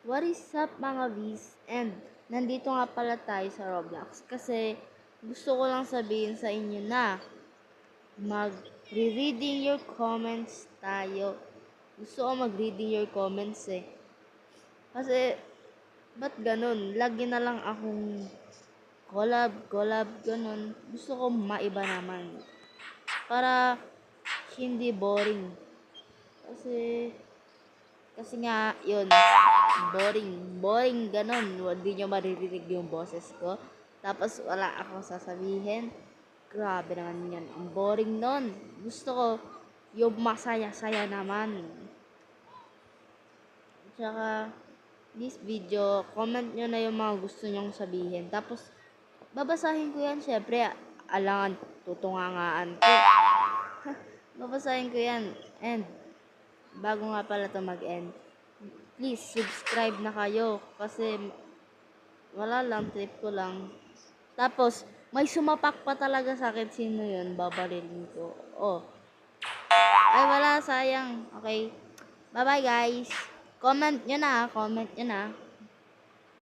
What is up mga Vs? And nandito nga pala tayo sa Roblox kasi gusto ko lang sabihin sa inyo na mag-reading your comments tayo. Gusto ko mag-reading your comments eh. Kasi ba't ganun? Lagi na lang akong collab, ganun. Gusto ko maiba naman. Para hindi boring. Kasi Kasi nga, yun, boring, ganun. Hindi nyo maririnig yung boses ko. Tapos, wala akong sasabihin. Grabe naman yan. Ang boring nun. Gusto ko, yung masaya-saya naman. Tsaka, this video, comment nyo na yung mga gusto nyong sabihin. Tapos, babasahin ko yan, syempre. Alangan, tutungangaan ko. Babasahin ko yan. And, bago nga pala to mag-end, please subscribe na kayo kasi wala lang, trip ko lang. Tapos may sumapak pa talaga sa akin. Sino yun? Babarilin ko. Oh, ay wala, sayang. Okay, bye bye guys. Comment nyo na.